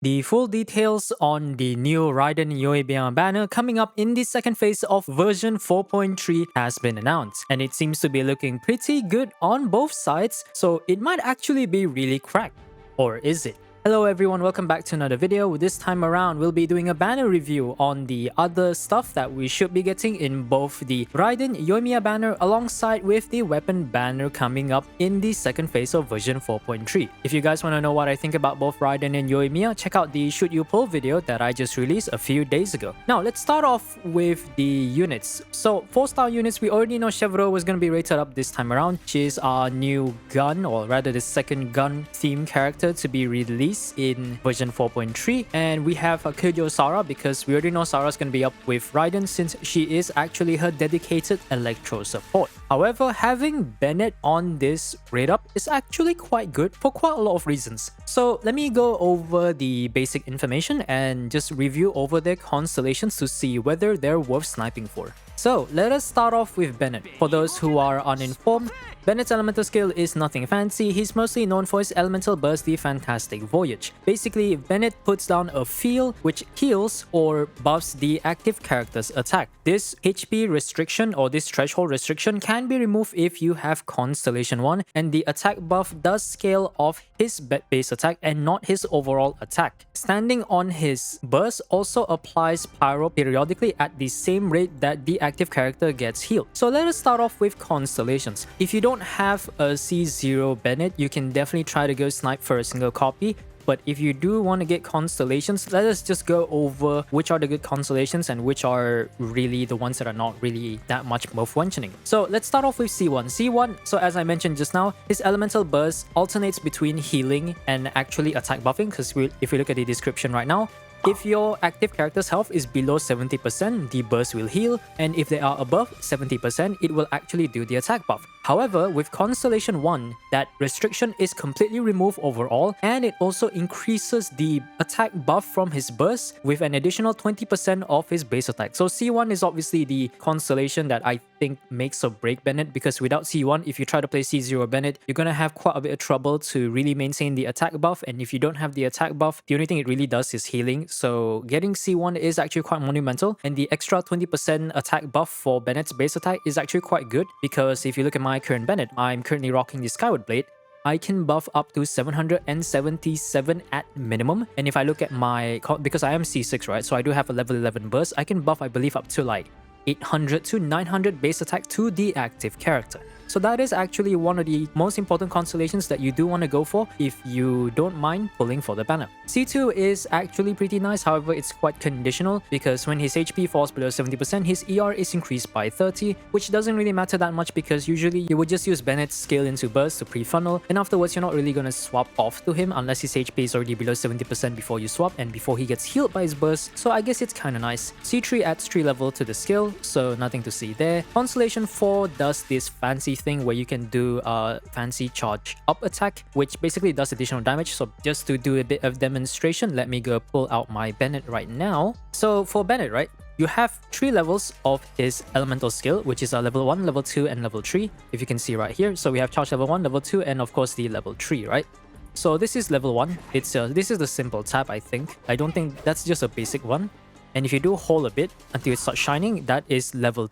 The full details on the new Raiden Yoimiya banner coming up in the second phase of version 4.3 has been announced, and it seems to be looking pretty good on both sides, so it might actually be really cracked. Or is it? Hello everyone, welcome back to another video. This time around, we'll be doing a banner review on the other stuff that we should be getting in both the Raiden Yoimiya banner alongside with the weapon banner coming up in the second phase of version 4.3. If you guys want to know what I think about both Raiden and Yoimiya, check out the Should You Pull video that I just released a few days ago. Now, let's start off with the units. So, 4-star units, we already know Chevreuse was going to be rated up this time around. She's our new gun, or rather the second gun theme character to be released in version 4.3, and we have Kujou Sara because we already know Sara's going to be up with Raiden since she is actually her dedicated electro support. However, having Bennett on this rate up is actually quite good for quite a lot of reasons. So let me go over the basic information and just review over their constellations to see whether they're worth sniping for. So let us start off with Bennett. For those who are uninformed, Bennett's elemental skill is nothing fancy. He's mostly known for his elemental burst, the Fantastic Voyage. Basically, Bennett puts down a field which heals or buffs the active character's attack. This HP restriction or this threshold restriction can be removed if you have Constellation 1, and the attack buff does scale off his base attack and not his overall attack. Standing on his burst also applies pyro periodically at the same rate that the active character gets healed. So let us start off with constellations. If you don't have a C0 Bennett, you can definitely try to go snipe for a single copy. But if you do want to get constellations, let us just go over which are the good constellations and which are really the ones that are not really that much worth mentioning. So let's start off with C1. C1, so as I mentioned just now, his elemental burst alternates between healing and actually attack buffing, because if we look at the description right now, if your active character's health is below 70%, the burst will heal, and if they are above 70%, it will actually do the attack buff. However, with Constellation 1, that restriction is completely removed overall, and it also increases the attack buff from his burst with an additional 20% of his base attack. So C1 is obviously the constellation that I think makes or break Bennett, because without C1, if you try to play C0 Bennett, you're gonna have quite a bit of trouble to really maintain the attack buff, and if you don't have the attack buff, the only thing it really does is healing. So getting C1 is actually quite monumental, and the extra 20% attack buff for Bennett's base attack is actually quite good, because if you look at my current Bennett, I'm currently rocking the Skyward Blade. I can buff up to 777 at minimum, and if I look at my, because I am C6, right, so I do have a level 11 burst, I can buff, I believe, up to like 800 to 900 base attack to the active character. So that is actually one of the most important constellations that you do want to go for if you don't mind pulling for the banner. C2 is actually pretty nice, however it's quite conditional, because when his HP falls below 70%, his ER is increased by 30, which doesn't really matter that much because usually you would just use Bennett's scale into burst to pre-funnel, and afterwards you're not really going to swap off to him unless his HP is already below 70% before you swap and before he gets healed by his burst, so I guess it's kind of nice. C3 adds 3 level to the skill, so nothing to see there. Constellation 4 does this fancy thing where you can do a fancy charge up attack, which basically does additional damage. So just to do a bit of demonstration, let me go pull out my Bennett right now. So for Bennett, right, you have 3 levels of his elemental skill, which is a level 1, level 2, and level 3, if you can see right here. So we have charge level 1, level 2, and of course the level 3, right? So this is level 1. This is the simple tap, I think. I don't think that's just a basic one. And if you do hold a bit until it starts shining, that is level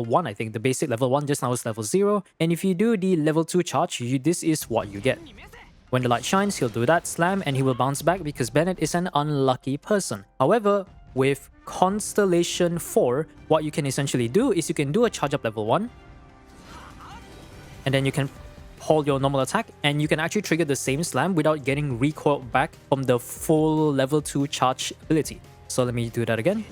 1, I think. The basic level 1 just now is level 0. And if you do the level 2 charge, this is what you get. When the light shines, he'll do that slam and he will bounce back because Bennett is an unlucky person. However, with Constellation 4, what you can essentially do is you can do a charge up level 1. And then you can hold your normal attack and you can actually trigger the same slam without getting recoiled back from the full level 2 charge ability. So let me do that again,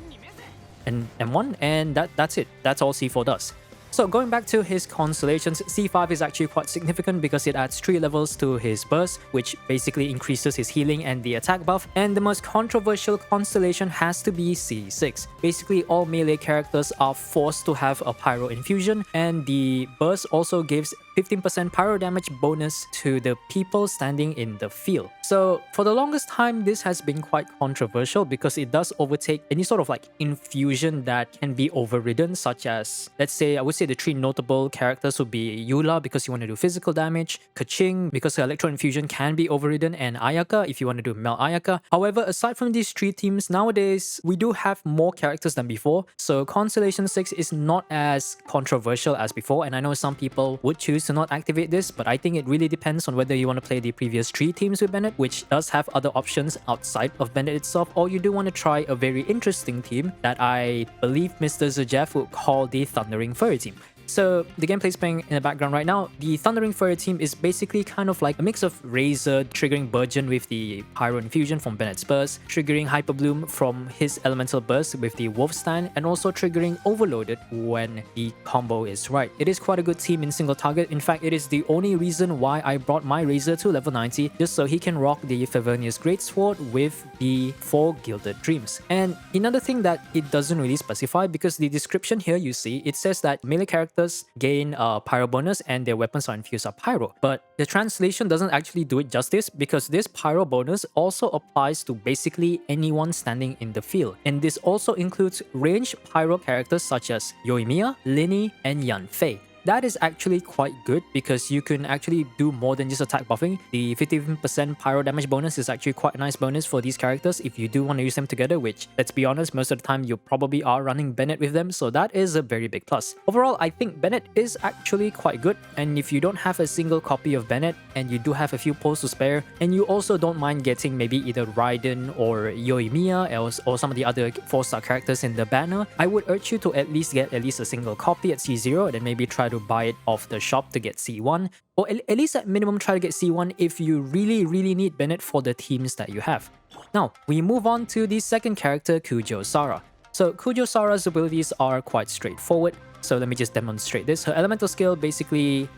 and M1, and that's it. That's all C4 does. So going back to his constellations, C5 is actually quite significant because it adds 3 levels to his burst, which basically increases his healing and the attack buff. And the most controversial constellation has to be C6. Basically, all melee characters are forced to have a pyro infusion, and the burst also gives 15% pyro damage bonus to the people standing in the field. So for the longest time, this has been quite controversial because it does overtake any sort of like infusion that can be overridden, such as, let's say, I would say the three notable characters would be Eula because you want to do physical damage, Keqing because her electro infusion can be overridden, and Ayaka if you want to do melt Ayaka. However, aside from these three teams, nowadays we do have more characters than before, so Constellation 6 is not as controversial as before, and I know some people would choose to not activate this, but I think it really depends on whether you want to play the previous 3 teams with Bennett, which does have other options outside of Bennett itself, or you do want to try a very interesting team that I believe Mr. Zajeff would call the Thundering Furry team. So the gameplay is playing in the background right now. The Thundering Furry team is basically kind of like a mix of Razor triggering Burgeon with the Pyro Infusion from Bennett's Burst, triggering Hyper Bloom from his Elemental Burst with the Wolf Stand, and also triggering Overloaded when the combo is right. It is quite a good team in single target. In fact, it is the only reason why I brought my Razor to level 90, just so he can rock the Favonius Greatsword with the 4 Gilded Dreams. And another thing that it doesn't really specify, because the description here you see, it says that melee characters gain a pyro bonus and their weapons are infused are pyro, but the translation doesn't actually do it justice, because this pyro bonus also applies to basically anyone standing in the field, and this also includes ranged pyro characters such as Yoimiya, Linny, and Yanfei. That is actually quite good because you can actually do more than just attack buffing. The 15% pyro damage bonus is actually quite a nice bonus for these characters if you do want to use them together, which, let's be honest, most of the time you probably are running Bennett with them, so that is a very big plus. Overall, I think Bennett is actually quite good, and if you don't have a single copy of Bennett and you do have a few pulls to spare, and you also don't mind getting maybe either Raiden or Yoimiya or some of the other 4-star characters in the banner, I would urge you to at least get at least a single copy at C0 and then maybe try to buy it off the shop to get C1, or at least at minimum try to get C1 if you really need Bennett for the teams that you have. Now, we move on to the second character, Kujou Sara. So Kujou Sara's abilities are quite straightforward, so let me just demonstrate this. Her elemental skill, basically,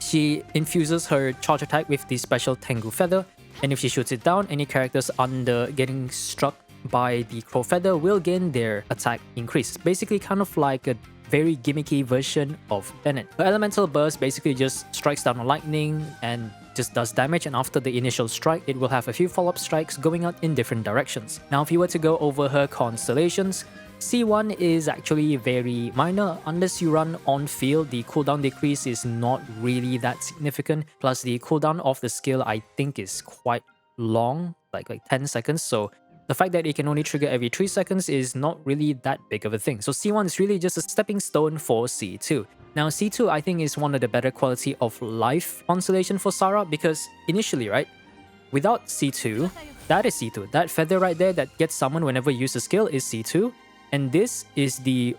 she infuses her charge attack with the special Tengu Feather, and if she shoots it down, any characters under getting struck by the Crow Feather will gain their attack increase. Basically kind of like a very gimmicky version of Bennett. Her elemental burst basically just strikes down on lightning and just does damage, and after the initial strike, it will have a few follow-up strikes going out in different directions. Now, if you were to go over her constellations, C1 is actually very minor. Unless you run on field, the cooldown decrease is not really that significant. Plus, the cooldown of the skill I think is quite long, like 10 seconds. So the fact that it can only trigger every 3 seconds is not really that big of a thing. So C1 is really just a stepping stone for C2. Now C2 I think is one of the better quality of life constellation for Sara, because initially, right, without C2, that is C2. That feather right there that gets summoned whenever you use a skill is C2. And this is the...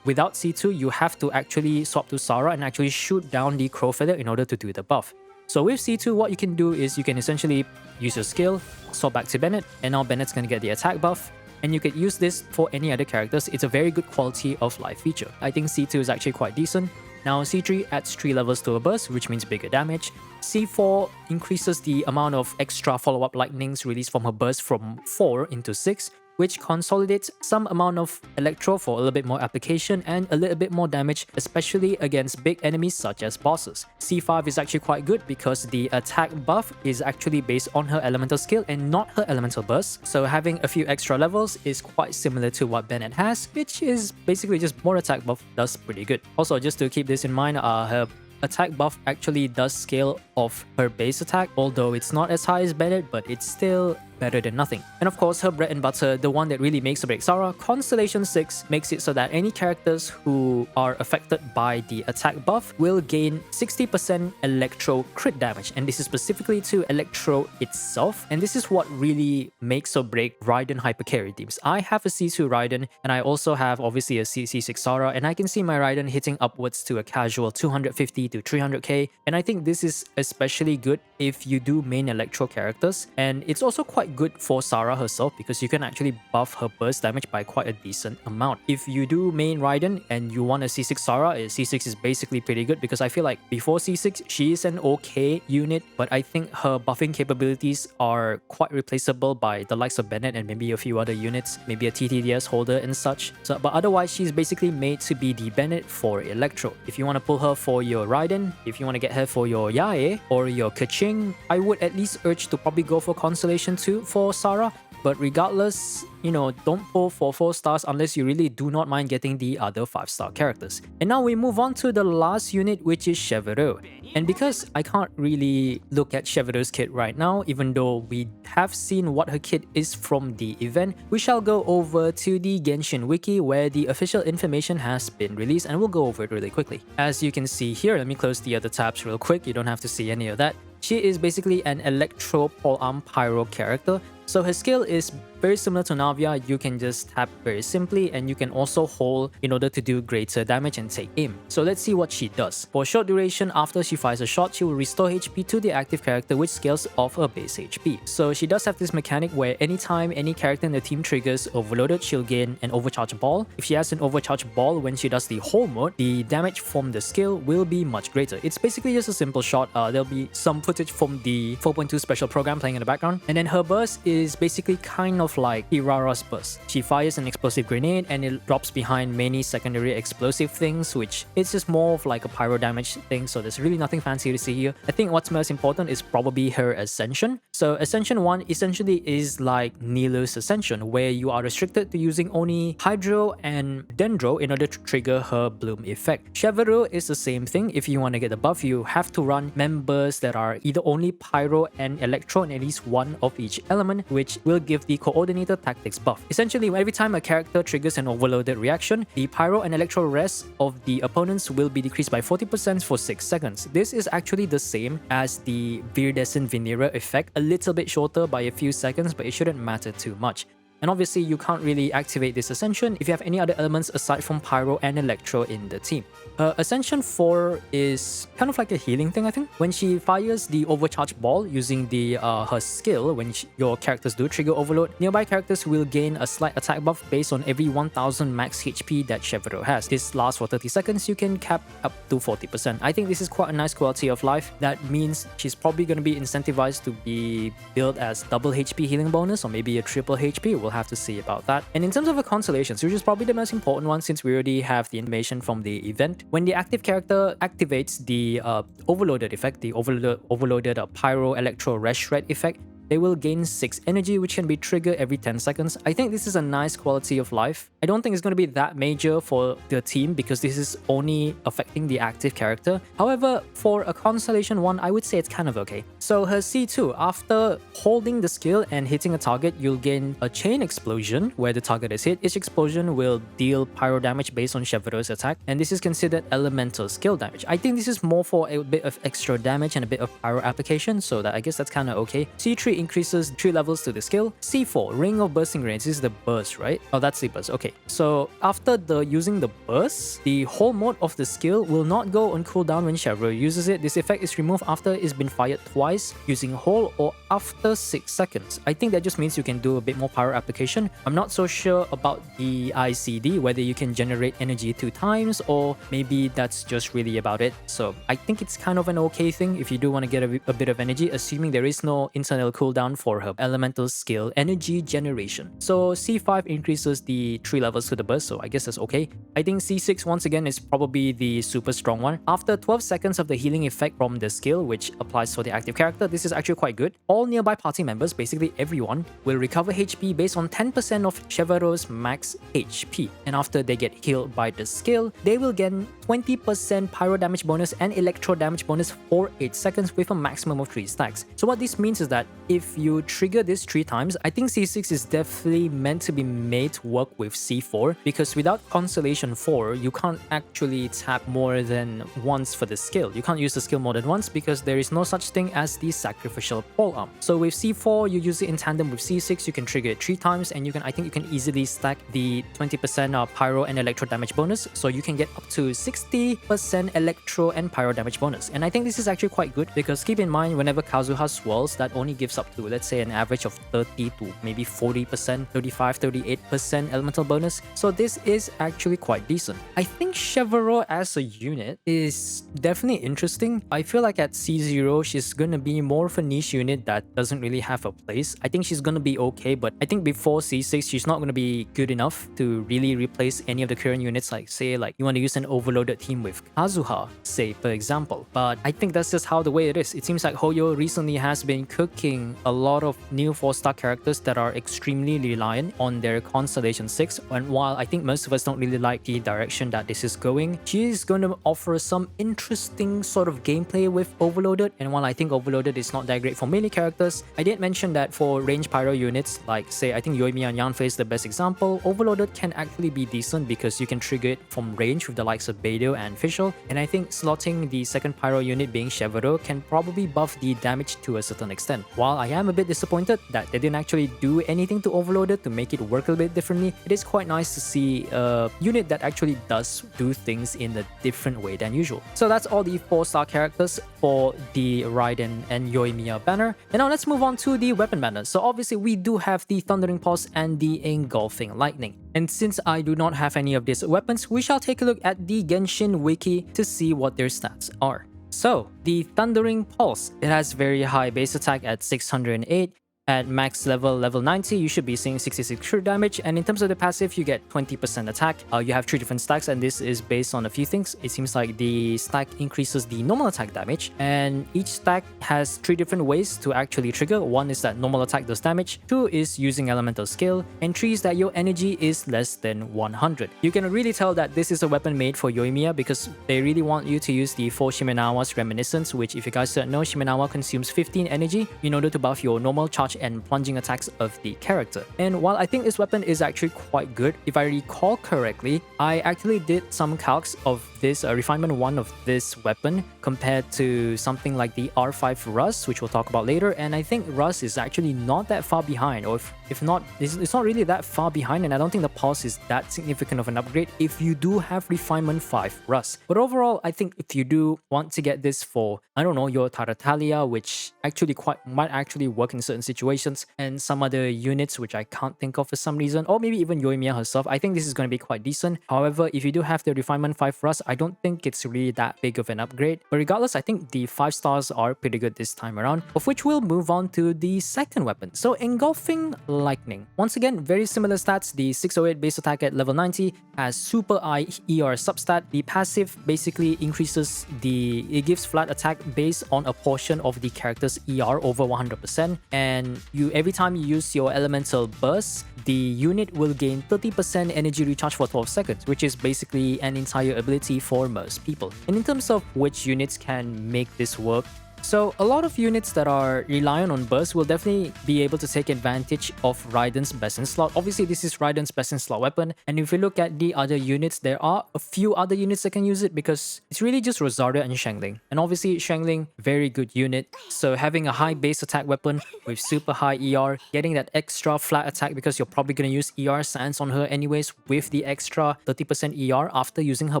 Without C2, you have to actually swap to Sara and actually shoot down the Crow Feather in order to do the buff. So with C2, what you can do is you can essentially use your skill, swap back to Bennett, and now Bennett's going to get the attack buff. And you could use this for any other characters. It's a very good quality of life feature. I think C2 is actually quite decent. Now C3 adds 3 levels to a burst, which means bigger damage. C4 increases the amount of extra follow-up lightnings released from her burst from 4 into 6, which consolidates some amount of electro for a little bit more application and a little bit more damage, especially against big enemies such as bosses. C5 is actually quite good because the attack buff is actually based on her elemental skill and not her elemental burst, so having a few extra levels is quite similar to what Bennett has, which is basically just more attack buff does pretty good. Also, just to keep this in mind, her attack buff actually does scale off her base attack, although it's not as high as Bennett, but it's still better than nothing. And of course, her bread and butter, the one that really makes or breaks Sara, Constellation 6 makes it so that any characters who are affected by the attack buff will gain 60% electro crit damage, and this is specifically to electro itself, and this is what really makes or break Raiden hypercarry teams. I have a C2 Raiden, and I also have obviously a C6 Sara, and I can see my Raiden hitting upwards to a casual 250 to 300k, and I think this is especially good if you do main electro characters, and it's also quite quite good for Sara herself because you can actually buff her burst damage by quite a decent amount. If you do main Raiden and you want a C6 Sara, C6 is basically pretty good because I feel like before C6 she is an okay unit, but I think her buffing capabilities are quite replaceable by the likes of Bennett and maybe a few other units, maybe a TTDS holder and such. So, but otherwise she's basically made to be the Bennett for Electro. If you want to pull her for your Raiden, if you want to get her for your Yae or your Kaching, I would at least urge to probably go for Constellation 2 for Sara. But regardless, you know, don't pull for 4 stars unless you really do not mind getting the other 5-star characters. And now we move on to the last unit, which is Chevreuse. And because I can't really look at Chevreuse Kit right now, even though we have seen what her kit is from the event, we shall go over to the Genshin wiki where the official information has been released, and we'll go over it really quickly. As you can see here, let me close the other tabs real quick, you don't have to see any of that. She is basically an Electro Polearm Pyro character. So her skill is very similar to Navia. You can just tap very simply and you can also hold in order to do greater damage and take aim. So let's see what she does. For a short duration, after she fires a shot, she will restore HP to the active character, which scales off her base HP. So she does have this mechanic where anytime any character in the team triggers Overloaded, she'll gain an overcharge ball. If she has an overcharge ball when she does the hold mode, the damage from the skill will be much greater. It's basically just a simple shot. There'll be some footage from the 4.2 special program playing in the background. And then her burst is basically kind of like Irara's burst. She fires an explosive grenade and it drops behind many secondary explosive things, which it's just more of like a pyro damage thing, so there's really nothing fancy to see here. I think what's most important is probably her Ascension. So Ascension 1 essentially is like Nilu's Ascension, where you are restricted to using only Hydro and Dendro in order to trigger her Bloom effect. Chevreuse is the same thing. If you want to get the buff, you have to run members that are either only Pyro and Electro and at least one of each element, which will give the Coordinator Tactics buff. Essentially, every time a character triggers an overloaded reaction, the Pyro and Electro rest of the opponents will be decreased by 40% for 6 seconds. This is actually the same as the Viridescent Venera effect, a little bit shorter by a few seconds, but it shouldn't matter too much. And obviously, you can't really activate this Ascension if you have any other elements aside from Pyro and Electro in the team. Ascension 4 is kind of like a healing thing, I think. When she fires the overcharge ball using the her skill, when your characters do trigger overload, nearby characters will gain a slight attack buff based on every 1000 max HP that Chevreuse has. This lasts for 30 seconds, you can cap up to 40%. I think this is quite a nice quality of life. That means she's probably going to be incentivized to be built as double HP healing bonus or maybe a triple HP. We'll have to see about that. And in terms of her constellations, which is probably the most important one since we already have the information from the event, when the active character activates the overloaded effect, the overloaded Pyro Electro Red Shred effect, they will gain 6 energy, which can be triggered every 10 seconds. I think this is a nice quality of life. I don't think it's going to be that major for the team because this is only affecting the active character. However, for a Constellation 1, I would say it's kind of okay. So her C2, after holding the skill and hitting a target, you'll gain a chain explosion where the target is hit. Each explosion will deal pyro damage based on Chevreuse attack, and this is considered elemental skill damage. I think this is more for a bit of extra damage and a bit of pyro application, so that I guess that's kind of okay. C3 increases 3 levels to the skill. C4, Ring of Bursting Rains. This is the burst, right? Oh, that's the burst. Okay, so after using the burst, the whole mode of the skill will not go on cooldown when Chevreuse uses it. This effect is removed after it's been fired twice using whole or after 6 seconds. I think that just means you can do a bit more pyro application. I'm not so sure about the ICD, whether you can generate energy 2 times or maybe that's just really about it. So I think it's kind of an okay thing if you do want to get a bit of energy, assuming there is no internal cooldown for her elemental skill energy generation. So C5 increases the 3 levels to the burst, so I guess that's okay. I think C6 once again is probably the super strong one. After 12 seconds of the healing effect from the skill, which applies for the active character, this is actually quite good. All nearby party members, basically everyone, will recover HP based on 10% of Chevreuse's max HP. And after they get healed by the skill, they will gain 20% pyro damage bonus and electro damage bonus for 8 seconds with a maximum of 3 stacks. So what this means is that if you trigger this 3 times, I think C6 is definitely meant to be made to work with C4, because without Constellation 4, you can't actually tap more than once for the skill. You can't use the skill more than once because there is no such thing as the sacrificial polearm. So with C4, you use it in tandem with C6, you can trigger it 3 times, and I think you can easily stack the 20% pyro and electro damage bonus, so you can get up to 60% electro and pyro damage bonus. And I think this is actually quite good because keep in mind, whenever Kazuha swirls, that only gives up up to, let's say, an average of 30 to maybe 40%, 35, 38% elemental bonus. So this is actually quite decent. I think Chevreuse as a unit is definitely interesting. I feel like at C0, she's gonna be more of a niche unit that doesn't really have a place. I think she's gonna be okay, but I think before C6, she's not gonna be good enough to really replace any of the current units. Like, say, like you want to use an overloaded team with Kazuha, say, for example. But I think that's just how the way it is. It seems like Hoyo recently has been cooking a lot of new 4-star characters that are extremely reliant on their Constellation 6. And while I think most of us don't really like the direction that this is going, she's going to offer some interesting sort of gameplay with Overloaded. And while I think Overloaded is not that great for melee characters, I did mention that for range pyro units, like say I think Yoimiya and Yanfei is the best example, Overloaded can actually be decent because you can trigger it from range with the likes of Beidou and Fischl. And I think slotting the second pyro unit being Chevreuse can probably buff the damage to a certain extent. While I am a bit disappointed that they didn't actually do anything to Overloaded to make it work a little bit differently, it is quite nice to see a unit that actually does do things in a different way than usual. So that's all the 4-star characters for the Raiden and Yoimiya banner. And now let's move on to the weapon banner. So obviously we do have the Thundering Pulse and the Engulfing Lightning. And since I do not have any of these weapons, we shall take a look at the Genshin wiki to see what their stats are. So, the Thundering Pulse, it has very high base attack at 608. At max level 90, you should be seeing 66 true damage, and in terms of the passive, you get 20% attack. You have 3 different stacks, and this is based on a few things. It seems like the stack increases the normal attack damage, and each stack has 3 different ways to actually trigger. 1 is that normal attack does damage, 2 is using elemental skill, and 3 is that your energy is less than 100. You can really tell that this is a weapon made for Yoimiya because they really want you to use the 4 Shimenawa's Reminiscence, which if you guys don't know, Shimenawa consumes 15 energy in order to buff your normal charge and plunging attacks of the character. And while I think this weapon is actually quite good, if I recall correctly, I actually did some calcs of this refinement 1 of this weapon compared to something like the R5 Rust, which we'll talk about later, and I think Rust is actually not that far behind, or if not, it's not really that far behind, and I don't think the pulse is that significant of an upgrade if you do have refinement 5 Rust. But overall, I think if you do want to get this for, I don't know, your Tartaglia, which actually might actually work in certain situations, and some other units which I can't think of for some reason, or maybe even Yoimiya herself, I think this is going to be quite decent. However, if you do have the refinement 5 Rust, I don't think it's really that big of an upgrade. But regardless, I think the 5 stars are pretty good this time around, of which we'll move on to the second weapon. So Engulfing Lightning. Once again, very similar stats. The 608 base attack at level 90 has super high ER substat. The passive basically increases it gives flat attack based on a portion of the character's ER over 100%. And every time you use your elemental burst, the unit will gain 30% energy recharge for 12 seconds, which is basically an entire ability for most people. And in terms of which units can make this work, so a lot of units that are reliant on burst will definitely be able to take advantage of Raiden's best in slot. Obviously, this is Raiden's best in slot weapon, and if you look at the other units, there are a few other units that can use it because it's really just Rosario and Shangling. And obviously, Shangling, very good unit. So having a high base attack weapon with super high ER, getting that extra flat attack because you're probably going to use ER Sans on her anyways with the extra 30% ER after using her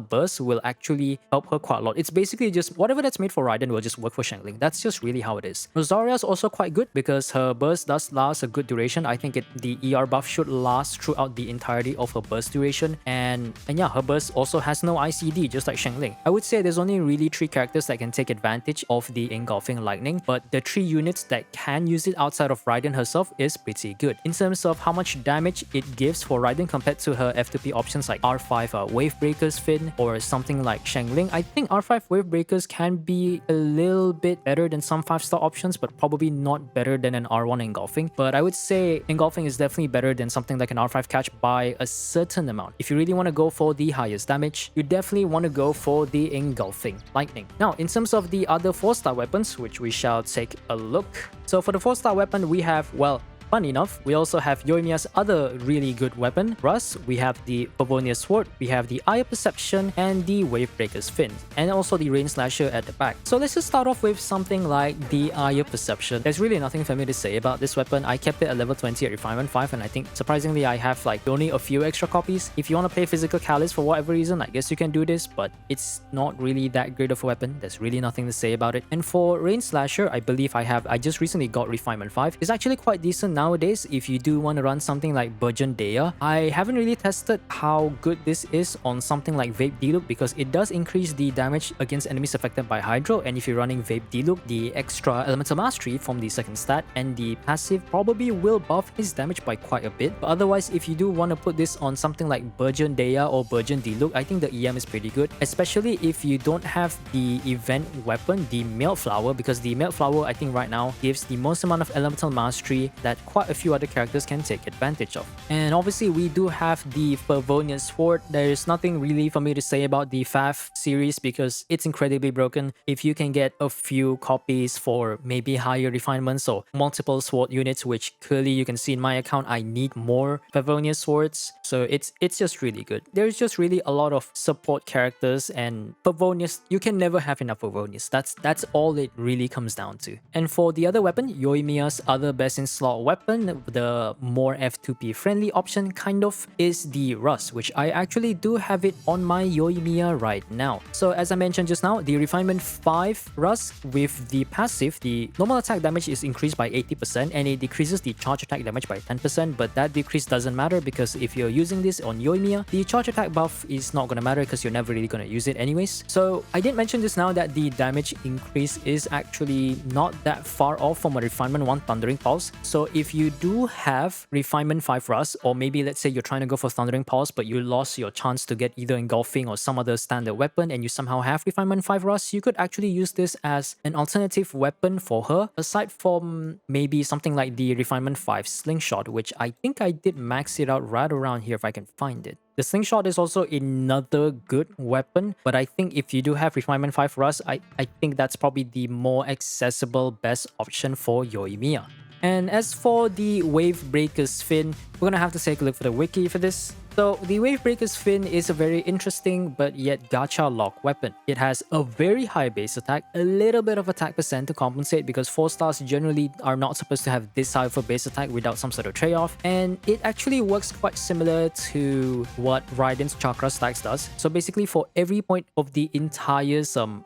burst will actually help her quite a lot. It's basically just whatever that's made for Raiden will just work for Shangling. That's just really how it is. Rosaria is also quite good because her burst does last a good duration. I think the ER buff should last throughout the entirety of her burst duration. And yeah, her burst also has no ICD, just like Shangling. I would say there's only really 3 characters that can take advantage of the Engulfing Lightning, but the 3 units that can use it outside of Raiden herself is pretty good. In terms of how much damage it gives for Raiden compared to her F2P options like R5 Wavebreaker's Fin or something like Shangling, I think R5 Wavebreakers can be a little bit better than some 5-star options, but probably not better than an R1 Engulfing. But I would say Engulfing is definitely better than something like an R5 catch by a certain amount. If you really want to go for the highest damage, you definitely want to go for the Engulfing Lightning. Now, in terms of the other 4-star weapons, which we shall take a look. So for the 4-star weapon, we have, well, fun enough, we also have Yoimiya's other really good weapon, Rust. We have the Favonius Sword, we have the Eye of Perception, and the Wavebreaker's Fin, and also the Rainslasher at the back. So let's just start off with something like the Eye of Perception. There's really nothing for me to say about this weapon. I kept it at level 20 at Refinement 5, and I think surprisingly I have like only a few extra copies. If you want to play Physical Callus for whatever reason, I guess you can do this, but it's not really that great of a weapon. There's really nothing to say about it. And for Rainslasher, I believe I just recently got Refinement 5. It's actually quite decent nowadays if you do want to run something like Burgeon Dea. I haven't really tested how good this is on something like Vape Deluxe because it does increase the damage against enemies affected by Hydro, and if you're running Vape Deluxe, the extra Elemental Mastery from the second stat and the passive probably will buff his damage by quite a bit. But otherwise, if you do want to put this on something like Burgeon Dea or Burgeon Deluxe, I think the EM is pretty good, especially if you don't have the event weapon, the Melt Flower, because the Melt Flower I think right now gives the most amount of Elemental Mastery that quite a few other characters can take advantage of. And obviously we do have the Favonius Sword. There's nothing really for me to say about the Fav series because it's incredibly broken. If you can get a few copies for maybe higher refinements or multiple sword units, which clearly you can see in my account, I need more Favonius Swords. So it's just really good. There's just really a lot of support characters, and Favonius, you can never have enough Favonius. That's all it really comes down to. And for the other weapon, Yoimiya's other best in slot weapon, the more F2P friendly option kind of, is the Rust, which I actually do have it on my Yoimiya right now. So as I mentioned just now, the Refinement 5 Rust with the passive, the normal attack damage is increased by 80% and it decreases the charge attack damage by 10%, but that decrease doesn't matter because if you're using this on Yoimiya, the charge attack buff is not gonna matter because you're never really gonna use it anyways. So I did mention just now that the damage increase is actually not that far off from a Refinement 1 Thundering Pulse. So if you do have Refinement 5 Rust, or maybe let's say you're trying to go for Thundering Pulse but you lost your chance to get either Engulfing or some other standard weapon and you somehow have Refinement 5 Rust, you could actually use this as an alternative weapon for her, aside from maybe something like the Refinement 5 Slingshot, which I think I did max it out right around here if I can find it. The Slingshot is also another good weapon, but I think if you do have Refinement 5 Rust, I think that's probably the more accessible best option for Yoimiya. And as for the Wavebreaker's Fin, we're gonna have to take a look for the wiki for this. So the Wavebreaker's Fin is a very interesting but yet gacha lock weapon. It has a very high base attack, a little bit of attack percent to compensate because 4 stars generally are not supposed to have this high of a base attack without some sort of trade-off, and it actually works quite similar to what Raiden's Chakra Stacks does. So basically for every point of the entire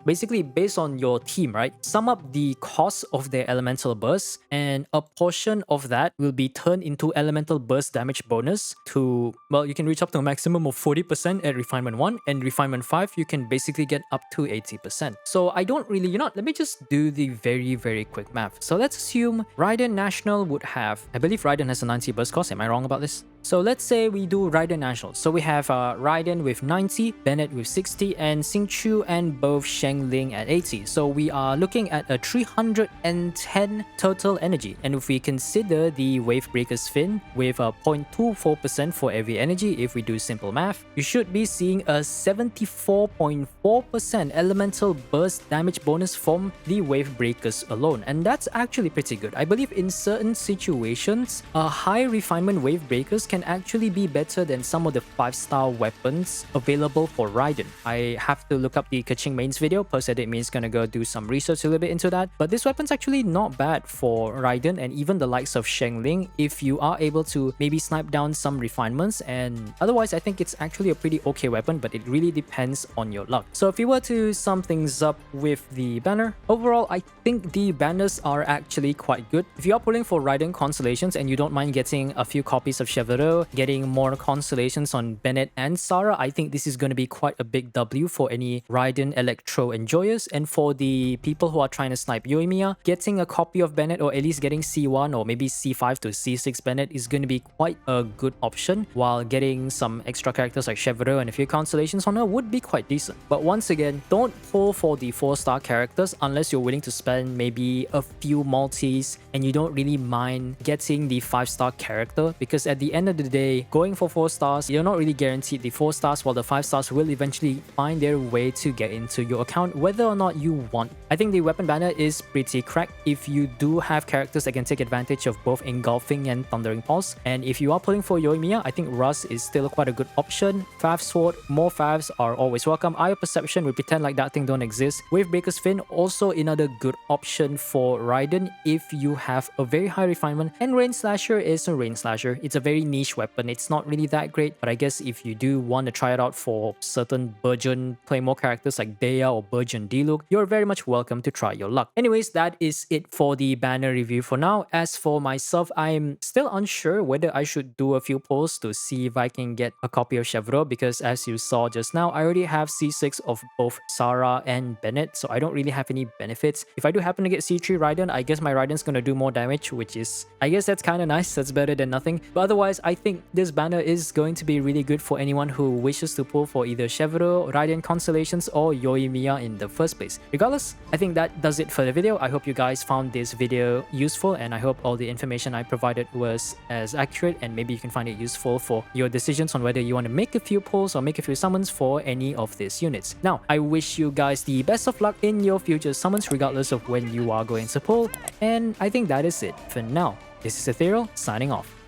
basically based on your team, right, sum up the cost of their elemental bursts and a portion of that will be turned into elemental burst damage bonus to, well, you can reach up to a maximum of 40% at Refinement 1, and Refinement 5 you can basically get up to 80%. So I don't really, let me just do the very quick math. So let's assume Raiden National would have, I believe Raiden has a 90 burst cost, am I wrong about this? So let's say we do Raiden National. So we have Raiden with 90, Bennett with 60, and Xingqiu and both Shengling at 80. So we are looking at a 310 total energy. And if we consider the Wavebreaker's Fin with a 0.24% for every energy, if we do simple math, you should be seeing a 74.4% elemental burst damage bonus from the Wavebreakers alone. And that's actually pretty good. I believe in certain situations, a high refinement Wavebreakers can actually be better than some of the 5-star weapons available for Raiden. I have to look up the Kaching Mains video. Per se, means gonna go do some research a little bit into that. But this weapon's actually not bad for Raiden and even the likes of Shengling if you are able to maybe snipe down some refinements, and otherwise I think it's actually a pretty okay weapon, but it really depends on your luck. So if you were to sum things up with the banner, overall I think the banners are actually quite good. If you are pulling for Raiden Constellations and you don't mind getting a few copies of Chevreuse, getting more constellations on Bennett and Sara, I think this is going to be quite a big W for any Raiden Electro enjoyers. And for the people who are trying to snipe Yoimiya, getting a copy of Bennett or at least getting C1 or maybe C5 to C6 Bennett is going to be quite a good option, while getting pulling some extra characters like Chevreuse and a few constellations on her would be quite decent. But once again, don't pull for the 4-star characters unless you're willing to spend maybe a few multis and you don't really mind getting the 5-star character, because at the end of the day, going for 4 stars, you're not really guaranteed the 4 stars, while the 5 stars will eventually find their way to get into your account whether or not you want. I think the weapon banner is pretty cracked if you do have characters that can take advantage of both Engulfing and Thundering Pulse. And if you are pulling for Yoimiya, I think Russ is still quite a good option. Fav Sword, more Favs are always welcome. Eye of Perception, we pretend like that thing don't exist. Wavebreaker's Fin, also another good option for Raiden if you have a very high refinement. And Rainslasher is a Rainslasher. It's a very niche weapon. It's not really that great, but I guess if you do want to try it out for certain Burgeon Claymore characters like Bea or Burgeon D-Look, you're very much welcome to try your luck. Anyways, that is it for the banner review for now. As for myself, I'm still unsure whether I should do a few pulls to see if I can get a copy of Chevreuse, because as you saw just now, I already have C6 of both Sara and Bennett, so I don't really have any benefits. If I do happen to get C3 Raiden, I guess my Raiden's gonna do more damage, which is, I guess that's kind of nice. That's better than nothing. But otherwise, I think this banner is going to be really good for anyone who wishes to pull for either Chevreuse, Raiden Constellations, or Yoimiya in the first place. Regardless, I think that does it for the video. I hope you guys found this video useful, and I hope all the information I provided was as accurate, and maybe you can find it useful for your decisions on whether you want to make a few pulls or make a few summons for any of these units. Now, I wish you guys the best of luck in your future summons regardless of when you are going to pull, and I think that is it for now. This is Ethereal, signing off.